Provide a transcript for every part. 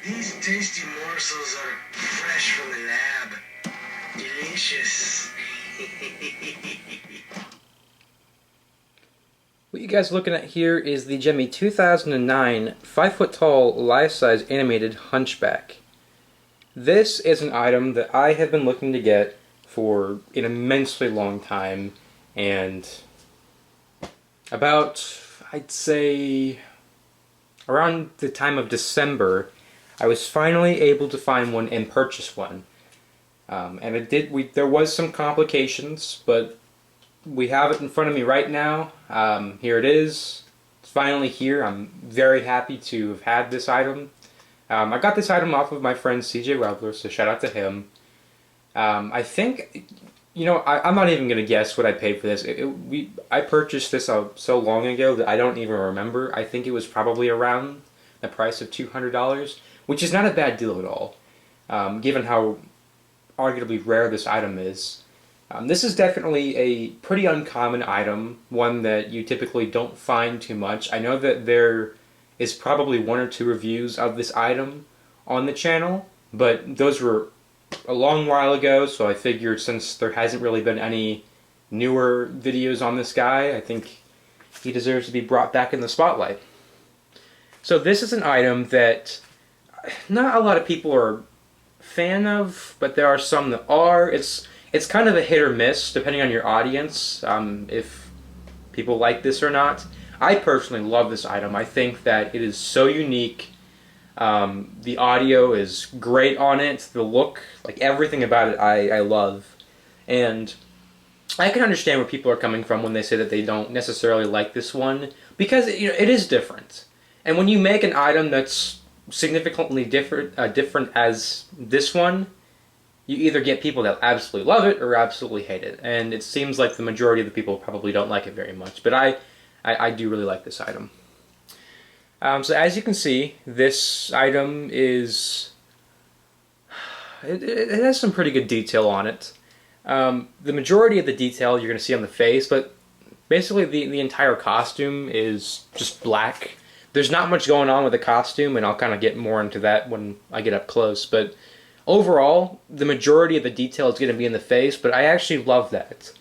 These tasty morsels are fresh from the lab. Delicious. What you guys are looking at here is the Gemmy 2009 5-foot-tall, life-size animated Hunchback. This is an item that I have been looking to get for an immensely long time, and about, I'd say, around the time of December, I was finally able to find one and purchase one. And there was some complications, but we have it in front of me right now. Here it is. It's finally here. I'm very happy to have had this item. I got this item off of my friend CJ Webler, so shout out to him. I think, you know, I'm not even going to guess what I paid for this. I purchased this so long ago that I don't even remember. I think it was probably around the price of $200, which is not a bad deal at all, given how arguably rare this item is. This is definitely a pretty uncommon item, one that you typically don't find too much. I know that there is probably 1 or 2 reviews of this item on the channel, but those were a long while ago, so I figured since there hasn't really been any newer videos on this guy, I think he deserves to be brought back in the spotlight. So this is an item that not a lot of people are fan of, but there are some that are. It's kind of a hit or miss depending on your audience, if people like this or not. I personally love this item. I think that it is so unique. The audio is great on it. The look, like everything about it, I love. And I can understand where people are coming from when they say that they don't necessarily like this one, because it is different. And when you make an item that's significantly different as this one, you either get people that absolutely love it or absolutely hate it. And it seems like the majority of the people probably don't like it very much. But I do really like this item. So as you can see, this item is... It has some pretty good detail on it. The majority of the detail you're going to see on the face, but basically the entire costume is just black. There's not much going on with the costume, and I'll kind of get more into that when I get up close. But overall, the majority of the detail is going to be in the face, but I actually love that.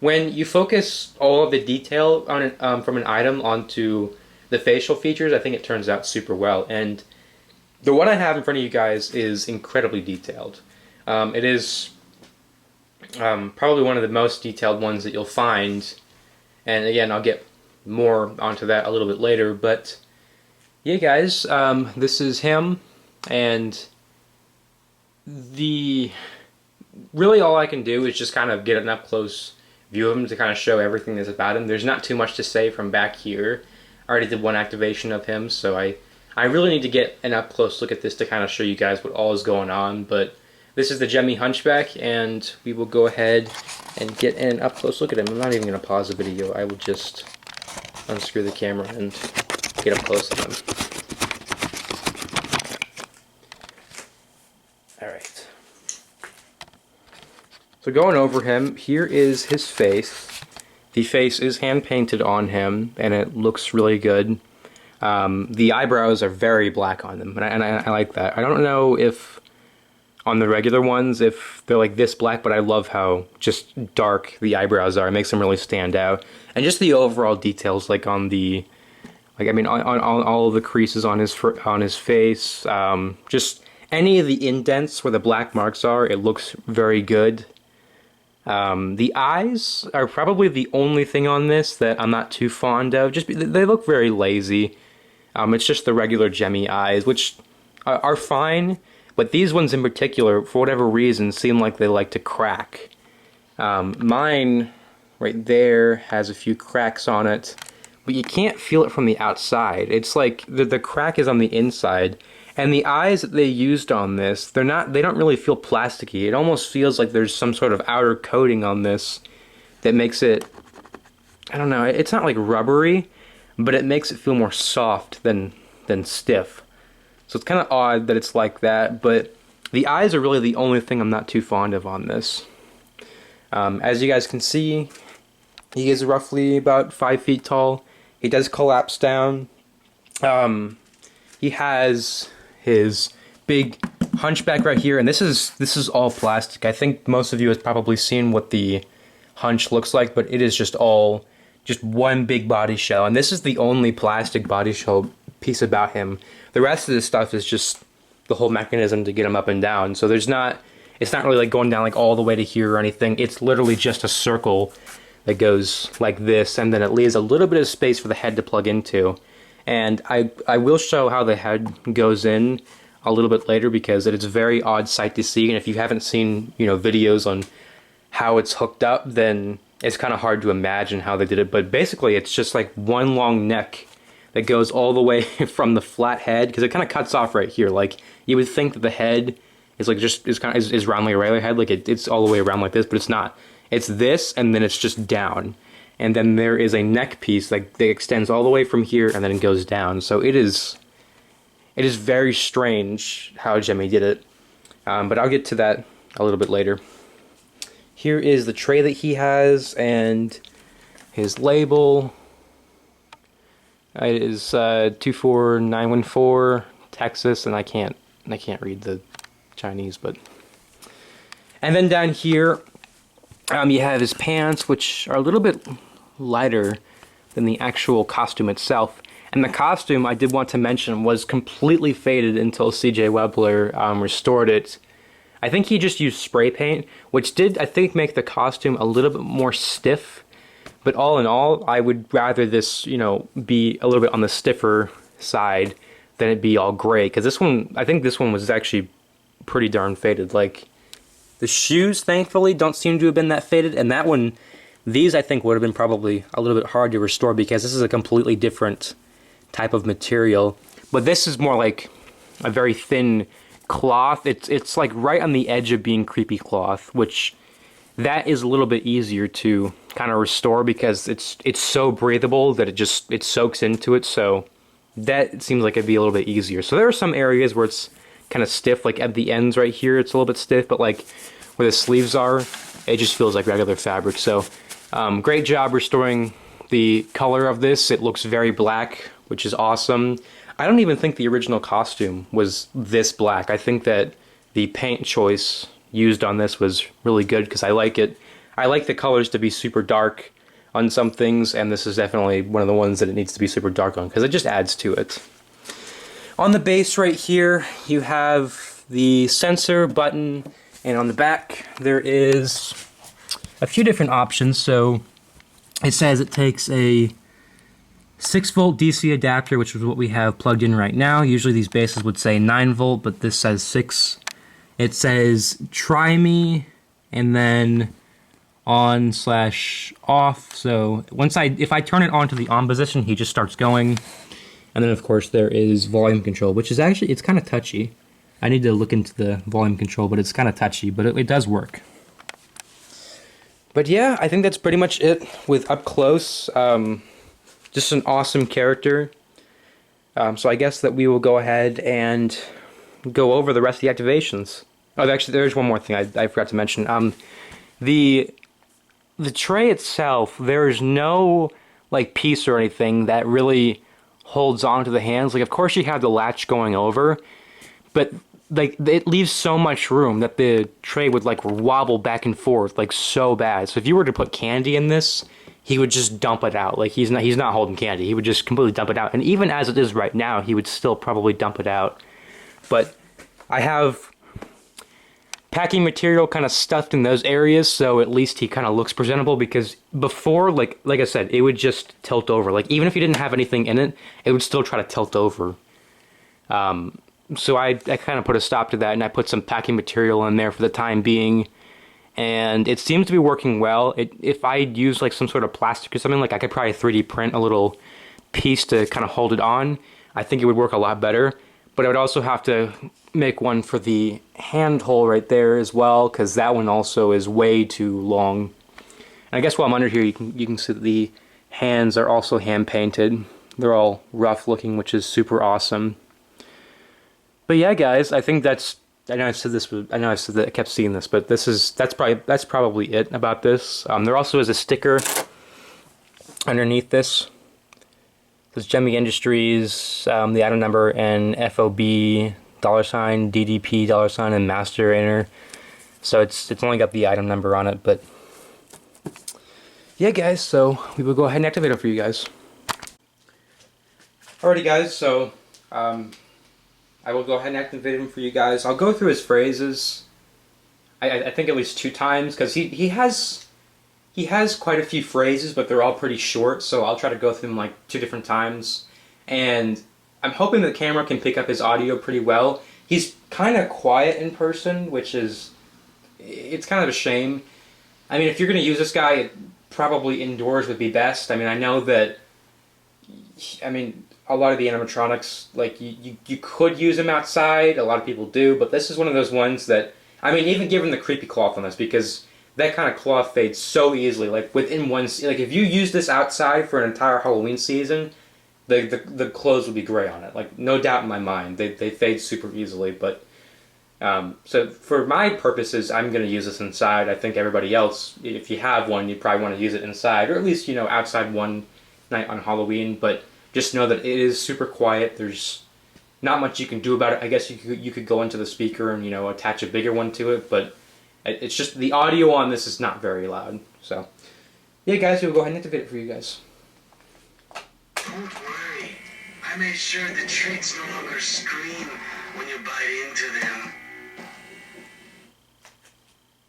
When you focus all of the detail on it, from an item onto the facial features, I think it turns out super well. And the one I have in front of you guys is incredibly detailed. It is probably one of the most detailed ones that you'll find. And again, I'll get more onto that a little bit later. But yeah, guys, this is him. And really all I can do is just kind of get an up-close view of him to kind of show everything that's about him. There's not too much to say from back here. I already did one activation of him, so I really need to get an up-close look at this to kind of show you guys what all is going on. But this is the Gemmy Hunchback, and we will go ahead and get an up-close look at him. I'm not even going to pause the video. I will just unscrew the camera and get up close to him. Alright. So going over him, here is his face. The face is hand-painted on him, and it looks really good. The eyebrows are very black on them, and I like that. I don't know if on the regular ones, if they're like this black, but I love how just dark the eyebrows are. It makes them really stand out. And just the overall details, like on the, on all of the creases on his face, just any of the indents where the black marks are, it looks very good. The eyes are probably the only thing on this that I'm not too fond of. They look very lazy. It's just the regular Gemmy eyes, which are fine, but these ones in particular, for whatever reason, seem like they like to crack. Mine, right there, has a few cracks on it, but you can't feel it from the outside. It's like the crack is on the inside. And the eyes that they used on this, they don't really feel plasticky. It almost feels like there's some sort of outer coating on this that makes it, I don't know, it's not like rubbery, but it makes it feel more soft than stiff. So it's kind of odd that it's like that, but the eyes are really the only thing I'm not too fond of on this. As you guys can see, he is roughly about 5 feet tall. He does collapse down. He has his big hunchback right here, and this is all plastic. I think most of you have probably seen what the hunch looks like, but it is just one big body shell, and this is the only plastic body shell piece about him. The rest of this stuff is just the whole mechanism to get him up and down. So it's not really like going down like all the way to here or anything. It's literally just a circle that goes like this, and then it leaves a little bit of space for the head to plug into. And I will show how the head goes in a little bit later, because it is a very odd sight to see, and if you haven't seen, you know, videos on how it's hooked up, then it's kind of hard to imagine how they did it. But basically it's just like one long neck that goes all the way from the flat head, because it kind of cuts off right here. Like, you would think that the head is like is round like a regular head, like it's all the way around like this, but it's not. It's this, and then it's just down, and then there is a neck piece that extends all the way from here, and then it goes down. So it is very strange how Gemmy did it, but I'll get to that a little bit later. Here is the tray that he has, and his label. It is 24914 Texas, and I can't read the Chinese, but. And then down here, you have his pants, which are a little bit lighter than the actual costume itself. And the costume, I did want to mention, was completely faded until CJ Webler restored it. I think he just used spray paint, which did, I think, make the costume a little bit more stiff. But all in all, I would rather this, you know, be a little bit on the stiffer side than it be all gray. Because this one, I think this one was actually pretty darn faded. Like, the shoes, thankfully, don't seem to have been that faded. And that one, these, I think, would have been probably a little bit hard to restore, because this is a completely different type of material. But this is more like a very thin cloth. It's like right on the edge of being creepy cloth, which that is a little bit easier to kind of restore, because it's so breathable that it soaks into it. So that seems like it'd be a little bit easier. So there are some areas where it's kind of stiff, like at the ends right here it's a little bit stiff, but like where the sleeves are, it just feels like regular fabric. So great job restoring the color of this. It looks very black, which is awesome. I don't even think the original costume was this black. I think that the paint choice used on this was really good, because I like it. I like the colors to be super dark on some things, and this is definitely one of the ones that it needs to be super dark on, because it just adds to it. On the base right here, you have the sensor button, and on the back there is a few different options. So it says it takes a 6-volt DC adapter, which is what we have plugged in right now. Usually these bases would say 9-volt, but this says 6. It says try me, and then on/off. So if I turn it on to the on position, he just starts going. And then of course there is volume control, which is actually, it's kind of touchy. I need to look into the volume control, but it's kind of touchy, but it does work. But yeah, I think that's pretty much it with up close. Just an awesome character. So I guess that we will go ahead and go over the rest of the activations. Oh, actually, there's one more thing I forgot to mention. The tray itself, there's no like piece or anything that really holds on to the hands. Like, of course you have the latch going over, but like it leaves so much room that the tray would like wobble back and forth like so bad. So if you were to put candy in this, he would just dump it out. Like, he's not holding candy. He would just completely dump it out. And even as it is right now, he would still probably dump it out. But I have packing material kind of stuffed in those areas, so at least he kind of looks presentable, because before, like I said, it would just tilt over. Like, even if you didn't have anything in it, it would still try to tilt over. So I kind of put a stop to that, and I put some packing material in there for the time being, and it seems to be working well. If I use like some sort of plastic or something, like I could probably 3D print a little piece to kind of hold it on, I think it would work a lot better. But I would also have to make one for the hand hole right there as well, because that one also is way too long. And I guess while I'm under here, you can see that the hands are also hand painted. They're all rough looking, which is super awesome. But yeah, guys, I think that's. I know I said this. I know I said that I kept seeing this, but that's probably it about this. There also is a sticker underneath this. There's Gemmy Industries, the item number, and FOB $DDP and Master Inner. So it's only got the item number on it, but yeah, guys. So we will go ahead and activate it for you guys. Alrighty, guys. So I will go ahead and activate him for you guys. I'll go through his phrases. I think at least 2 times, because he has quite a few phrases, but they're all pretty short. So I'll try to go through them like 2 different times, and I'm hoping the camera can pick up his audio pretty well. He's kind of quiet in person, which is, it's kind of a shame. I mean, if you're going to use this guy, probably indoors would be best. I mean, I know that, I mean, a lot of the animatronics, like, you could use them outside. A lot of people do, but this is one of those ones that, I mean, even given the creepy cloth on this, because that kind of cloth fades so easily. Like, within one, like, if you use this outside for an entire Halloween season, the clothes will be gray on it. Like, no doubt in my mind. They fade super easily, but so for my purposes, I'm going to use this inside. I think everybody else, if you have one, you probably want to use it inside, or at least, you know, outside one night on Halloween. But just know that it is super quiet. There's not much you can do about it. I guess you could go into the speaker and, you know, attach a bigger one to it, but it's just the audio on this is not very loud. So yeah, guys, we'll go ahead and activate it for you guys. Don't worry. I made sure the treats no longer scream when you bite into them.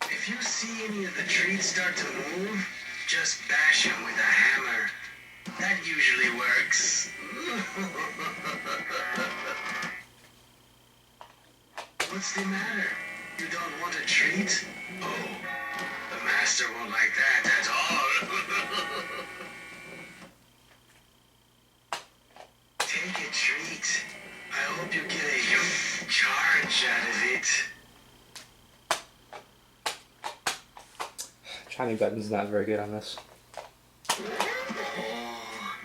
If you see any of the treats start to move, just bash them with a hammer. That usually works. What's the matter? You don't want a treat? Oh, the master won't like that, that's all. Take a treat. I hope you get a charge out of it. Timing button's not very good on this. Oh,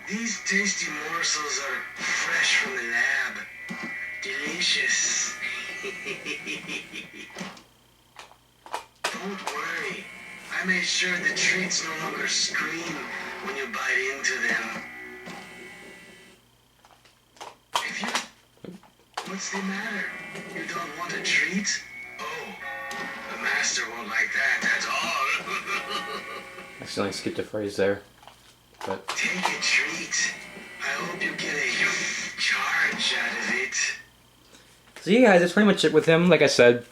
these tasty morsels are fresh from the lab. Delicious. Don't worry. I made sure the treats no longer scream when you bite into them. If you... What's the matter? You don't want a treat? Oh, the master won't like that, that's all. I accidentally skipped a phrase there. But Take a treat. I hope you get a charge out of it. so yeah, guys, that's pretty much it with him. Like I said,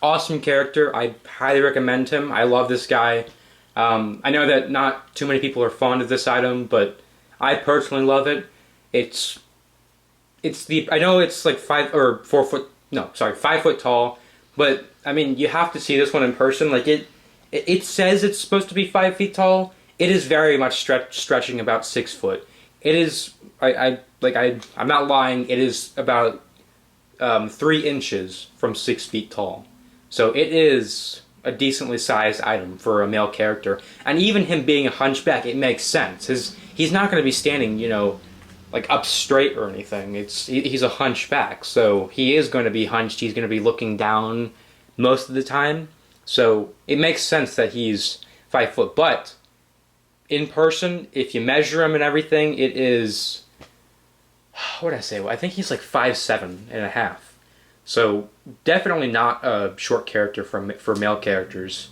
awesome character. I highly recommend him. I love this guy. I know that not too many people are fond of this item, but I personally love it. It's the, I know it's like 5 foot tall, but I mean, you have to see this one in person. Like it says it's supposed to be 5 feet tall. It is very much stretching about 6 foot. It is, I'm not lying. It is about 3 inches from 6 feet tall. So it is a decently sized item for a male character. And even him being a hunchback, it makes sense. He's not going to be standing, you know, like up straight or anything. He's a hunchback, so he is going to be hunched. He's going to be looking down most of the time. So it makes sense that he's 5 foot. But in person, if you measure him and everything, it is, what did I say? Well, I think he's like 5'7.5". So definitely not a short character for male characters.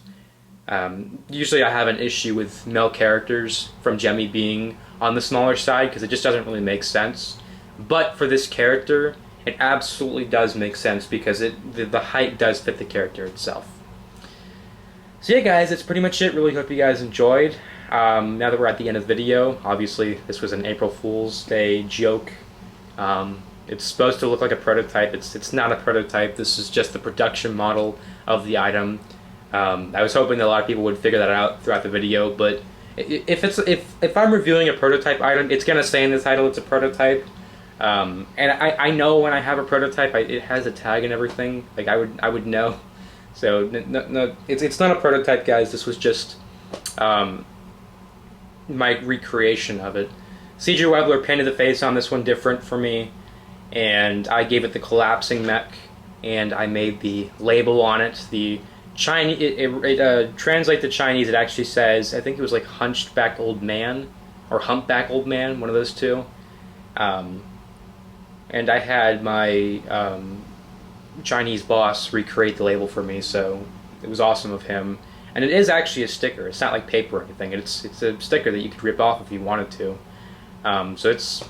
Usually I have an issue with male characters from Gemmy being on the smaller side because it just doesn't really make sense. But for this character, it absolutely does make sense because the height does fit the character itself. So yeah, guys, that's pretty much it. Really hope you guys enjoyed. Now that we're at the end of the video, obviously this was an April Fool's Day joke. It's supposed to look like a prototype. It's not a prototype. This is just the production model of the item. I was hoping that a lot of people would figure that out throughout the video, but if I'm reviewing a prototype item, it's gonna say in the title it's a prototype. And I know when I have a prototype, it has a tag and everything. Like I would know. So no, it's not a prototype, guys. This was just my recreation of it. CJ Webbler painted the face on this one different for me, and I gave it the collapsing mech, and I made the label on it. The Chinese, it translates to Chinese. It actually says, I think it was like Hunchback Old Man or Humpback Old Man, one of those two. And I had my Chinese boss recreate the label for me, so it was awesome of him. And it is actually a sticker. It's not like paper or anything. It's a sticker that you could rip off if you wanted to. So it's,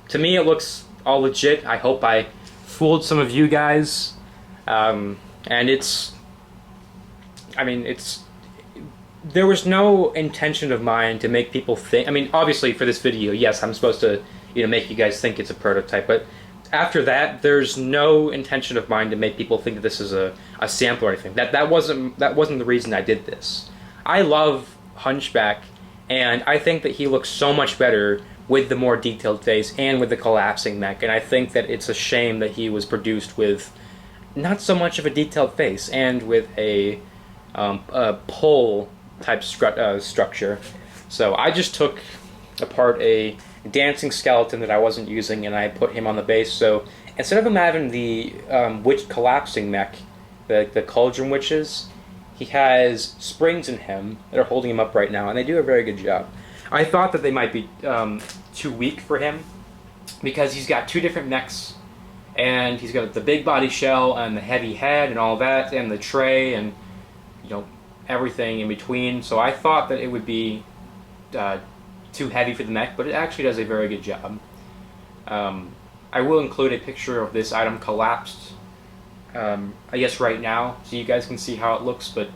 to me, it looks all legit. I hope I fooled some of you guys. And it's, I mean, it's, there was no intention of mine to make people think. I mean, obviously for this video, yes, I'm supposed to, make you guys think it's a prototype, but after that, there's no intention of mine to make people think that this is a sample or anything. That wasn't the reason I did this. I love Hunchback, and I think that he looks so much better with the more detailed face and with the collapsing mech, and I think that it's a shame that he was produced with not so much of a detailed face and with a pole type structure. So I just took apart a dancing skeleton that I wasn't using, and I put him on the base. So instead of him having the witch collapsing mech, the cauldron witches, he has springs in him that are holding him up right now, and they do a very good job. I thought that they might be too weak for him because he's got two different mechs, and he's got the big body shell and the heavy head and all that, and the tray and everything in between. So I thought that it would be too heavy for the mech, but it actually does a very good job. I will include a picture of this item collapsed, I guess right now, so you guys can see how it looks. But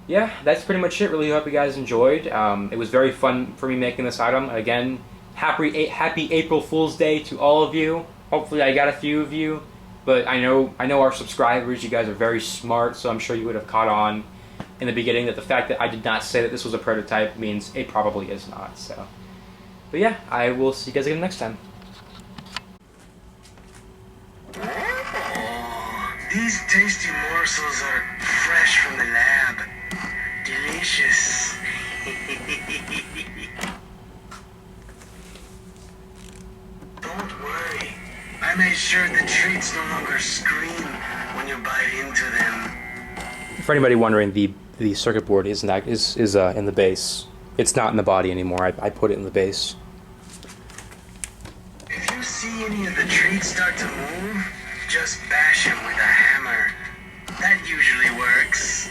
yeah, that's pretty much it. Really hope you guys enjoyed. It was very fun for me making this item. Again, happy April Fool's Day to all of you. Hopefully I got a few of you, but I know our subscribers, you guys are very smart, so I'm sure you would have caught on in the beginning that the fact that I did not say that this was a prototype means it probably is not. So, but yeah, I will see you guys again next time. Oh, these tasty morsels are fresh from the lab. Delicious. Don't worry. I made sure the treats no longer scream when you bite into them. For anybody wondering, the circuit board is in the base. It's not in the body anymore. I put it in the base. If you see any of the treats start to move, just bash them with a hammer. That usually works.